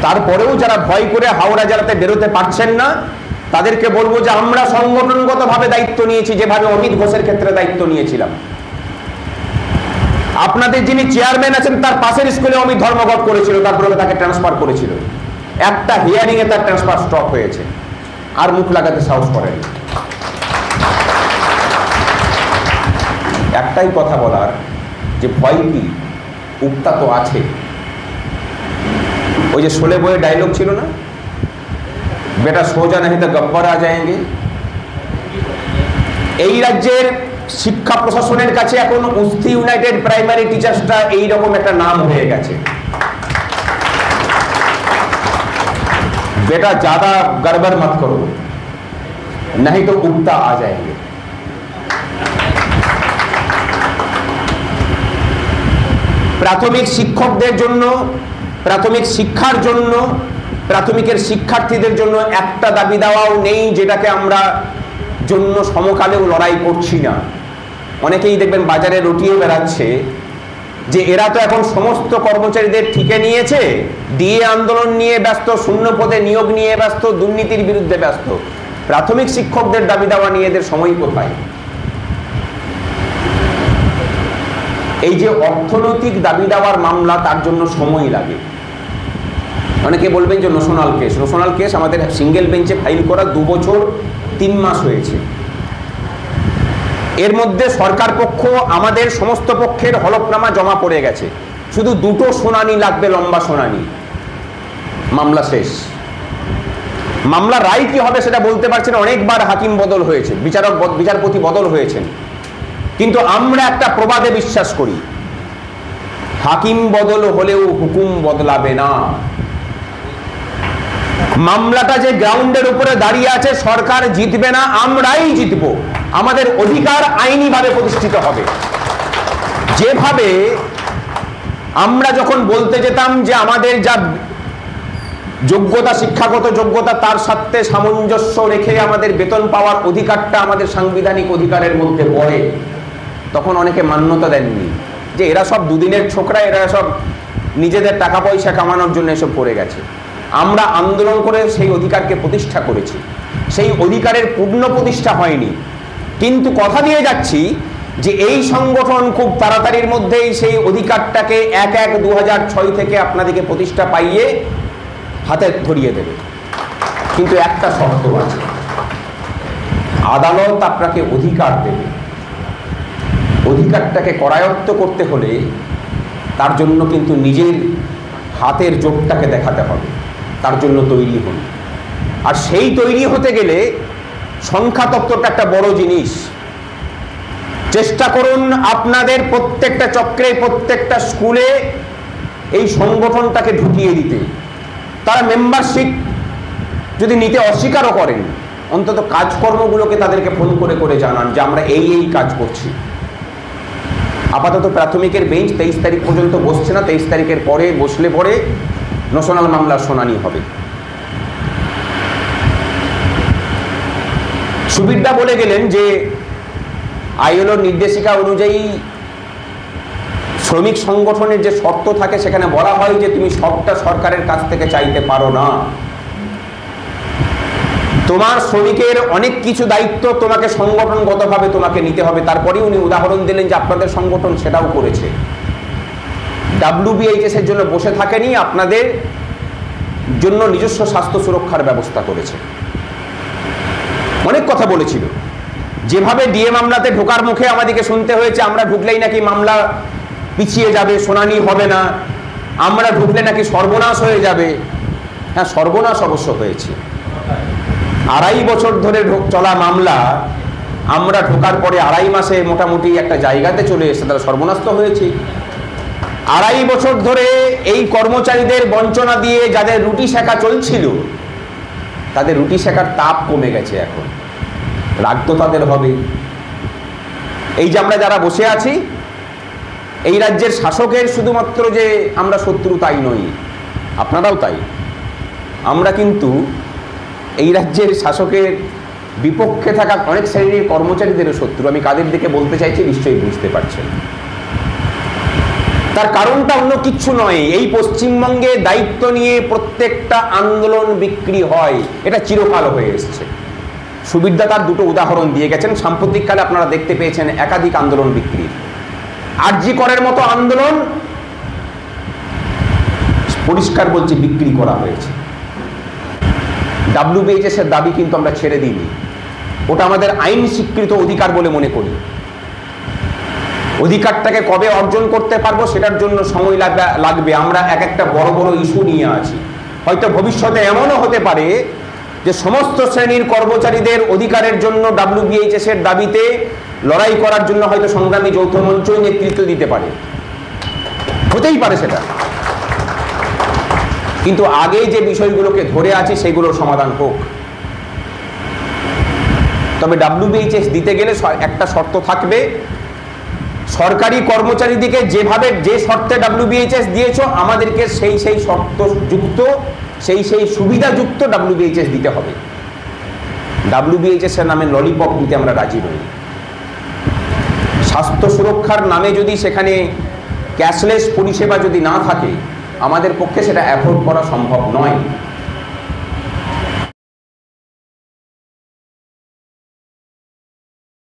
তারপরেও যারা ভয় করে হাওড়া জেলাতে বেরোতে পারছেন না, তাদেরকে বলবো যে আমরা সংগঠনগতভাবে দায়িত্ব নিয়েছি, যেভাবে অমিত ঘোষের ক্ষেত্রে দায়িত্ব নিয়েছিলাম। আপনাদের যিনি চেয়ারম্যান আছেন তার পাশের স্কুলে অমিত ধর্মঘট করেছিল, তারপরে তাকে ট্রান্সফার করেছিল। একটা হিয়ারিং এ তার ট্রান্সফার স্টপ হয়েছে, আর মুখ লাগাতে সাহস করেন। একটাই কথা বলার, যে ভয় কি, উক্তা তো আছে। ওই যে শোলে বইয়ে ডায়লগ ছিল না, বেটা সোজা নাহি তো গব্বর আ যায়েঙ্গে। এই রাজ্যের শিক্ষা প্রশাসনের কাছে এখন উস্তি ইউনাইটেড প্রাইমারি টিচার্সটা এইরকম একটা নাম হয়ে গেছে। बेटा ज्यादा गड़बड़ मत करो नहीं तो उगता आ जाएंगे। প্রাথমিক শিক্ষকদের জন্য, প্রাথমিক শিক্ষার জন্য, প্রাথমিকের শিক্ষার্থীদের জন্য একটা দাবি দেওয়াও নেই যেটাকে আমরা জন্য সমকালেও লড়াই করছি না। অনেকেই দেখবেন বাজারে রটিয়ে বেড়াচ্ছে যে এরা তো এখন সমস্ত কর্মচারীদের ঠিকে নিয়েছে, ডিএ আন্দোলন নিয়ে ব্যস্ত, শূন্য পদে নিয়োগ নিয়ে ব্যস্ত, দুর্নীতির বিরুদ্ধে ব্যস্ত। প্রাথমিক শিক্ষকদের দাবি দেওয়া নিয়ে এদের সময় কোথায়? এই যে অর্থনৈতিক দাবি দেওয়ার মামলা, তার জন্য সময় লাগে। অনেকে বলবেন যে নোশনাল কেস, নোশনাল কেস আমাদের সিঙ্গেল বেঞ্চে ফাইল করা 2 বছর 3 মাস হয়েছে। এর মধ্যে সরকার পক্ষ আমাদের সমস্ত পক্ষের হলফনামা জমা পড়ে গেছে, শুধু 2টো শুনানি লাগবে, লম্বা শুনানি, মামলা শেষ। মামলা রায় কি হবে সেটা বলতে পারছেন, অনেকবার হাকিম বদল হয়েছে, বিচারপতি বদল হয়েছেন, কিন্তু আমরা একটা প্রবাদে বিশ্বাস করি, হাকিম বদল হলেও হুকুম বদলাবে না। মামলাটা যে গ্রাউন্ডের উপরে দাঁড়িয়ে আছে, সরকার জিতবে না, আমরাই জিতবো। আমাদের অধিকার আইনিভাবে প্রতিষ্ঠিত হবে। যেভাবে আমরা যখন বলতে যেতাম যে আমাদের যা যোগ্যতা, শিক্ষাগত যোগ্যতা, তার সাথে সামঞ্জস্য রেখে আমাদের বেতন পাওয়ার অধিকারটা আমাদের সাংবিধানিক অধিকারের মধ্যে পড়ে, তখন অনেকে মান্যতা দেননি, যে এরা সব দুদিনের ছোকরা, এরা সব নিজেদের টাকা পয়সা কামানোর জন্য এসব করে গেছে। আমরা আন্দোলন করে সেই অধিকারকে প্রতিষ্ঠা করেছি। সেই অধিকারের পূর্ণ প্রতিষ্ঠা হয়নি, কিন্তু কথা দিয়ে যাচ্ছি যে এই সংগঠন খুব তাড়াতাড়ির মধ্যেই সেই অধিকারটাকে 1/1/2006 থেকে আপনাদেরকে প্রতিষ্ঠা পাইয়ে হাতে ধরিয়ে দেবে। কিন্তু একটা শর্ত আছে, আদালত আপনাকে অধিকার দেবে। অধিকারটাকে করায়ত্ত করতে হলে তার জন্য কিন্তু নিজের হাতের জোরটাকে দেখাতে হবে, তার জন্য তৈরি হন। আর সেই তৈরি হতে গেলে সংখ্যা তত্ত্বটা একটা বড় জিনিস। চেষ্টা করুন আপনাদের প্রত্যেকটা চক্রে, প্রত্যেকটা স্কুলে এই সংগঠনটাকে ঢুকিয়ে দিতে। তারা মেম্বারশিপ যদি নিতে অস্বীকারও করেন, অন্তত কাজকর্মগুলোকে তাদেরকে ফোন করে করে জানান যে আমরা এই এই কাজ করছি। আপাতত প্রাথমিকের বেঞ্চ 23 তারিখ পর্যন্ত বসছে না, 23 তারিখের পরে বসলে পরে নোশনাল মামলার শুনানি হবে। সুবিরদা বলে গেলেন যে আইএলওর নির্দেশিকা অনুযায়ী শ্রমিক সংগঠনের যে শর্ত থাকে সেখানে বলা হয় যে তুমি সবটা সরকারের কাছ থেকে চাইতে পারো না, তোমার শ্রমিকের অনেক কিছু দায়িত্ব তোমাকে সংগঠনগতভাবে তোমাকে নিতে হবে। তারপরে উনি উদাহরণ দিলেন যে আপনাদের সংগঠন সেটাও করেছে, WBHS এর জন্য বসে থাকেনি, আপনাদের জন্য নিজস্ব স্বাস্থ্য সুরক্ষার ব্যবস্থা করেছে। অনেক কথা বলেছিল। যেভাবে ডিএ মামলাতে ঢোকার মুখে আমাদেরকে শুনতে হয়েছে আমরা ঢুকলেই নাকি মামলা পিছিয়ে যাবে, শুনানি হবে না, আমরা ঢুকলে নাকি সর্বনাশ হয়ে যাবে। হ্যাঁ, সর্বনাশ অবশ্য হয়েছে। 2.5 বছর ধরে চলা মামলা আমরা ঢোকার পরে 2.5 মাসে মোটামুটি একটা জায়গাতে চলে এসে তারা সর্বনাশ তো হয়েছে। 2.5 বছর ধরে এই কর্মচারীদের বঞ্চনা দিয়ে যাদের রুটি সেকা চলছিল, তাদের রুটি সেকার তাপ কমে গেছে। এখন রাগ তো তাদের হবে। এই যে আমরা যারা বসে আছি, এই রাজ্যের শাসকের শুধুমাত্র যে আমরা শত্রু তাই নই, আপনারাও তাই। আমরা কিন্তু এই রাজ্যের শাসকের বিপক্ষে থাকা অনেক শ্রেণীর কর্মচারীদেরও শত্রু। আমি কাদের দিকে বলতে চাইছি নিশ্চয়ই বুঝতে পারছেন। তার কারণটা অন্য কিচ্ছু নয়, এই পশ্চিমবঙ্গে দায়িত্ব নিয়ে প্রত্যেকটা আন্দোলন বিক্রি হয়, এটা চিরকাল হয়ে এসছে। সুবিরদা তার দুটো উদাহরণ দিয়ে গেছেন, সাম্প্রতিককালে আপনারা দেখতে পেয়েছেন একাধিক আন্দোলন বিক্রির। আরজি করের মতো আন্দোলন পরিষ্কার বলছি বিক্রি করা হয়েছে। WBHS এর দাবি কিন্তু আমরা ছেড়ে দিইনি, ওটা আমাদের আইন স্বীকৃত অধিকার বলে মনে করি। অধিকারটাকে কবে অর্জন করতে পারবো সেটার জন্য সময় লাগবে। আমরা একটা বড় বড় ইস্যু নিয়ে আছি, হয়তো ভবিষ্যতে এমনও হতে পারে যে সমস্ত শ্রেণীর কর্মচারীদের অধিকারের জন্য WBHS এর দাবিতে লড়াই করার জন্য হয়তো সংগ্রামী যৌথ মঞ্চই নেতৃত্ব দিতে পারে, হতেই পারে সেটা। কিন্তু আগে যে বিষয়গুলোকে ধরে আছি সেগুলোর সমাধান হোক। তবে WBHS দিতে গেলে একটা শর্ত থাকবে, সরকারি কর্মচারীদেরকে যেভাবে যে শর্তে WBHS দিয়েছো আমাদেরকে সেই শর্ত যুক্ত সেই সুবিধাযুক্ত WBHS দিতে হবে। WBHS এর নামে ললিপপ দিতে আমরা রাজি নই। স্বাস্থ্য সুরক্ষার নামে যদি সেখানে ক্যাশলেস পরিষেবা যদি না থাকে আমাদের পক্ষে সেটা অ্যাফোর্ড করা সম্ভব নয়।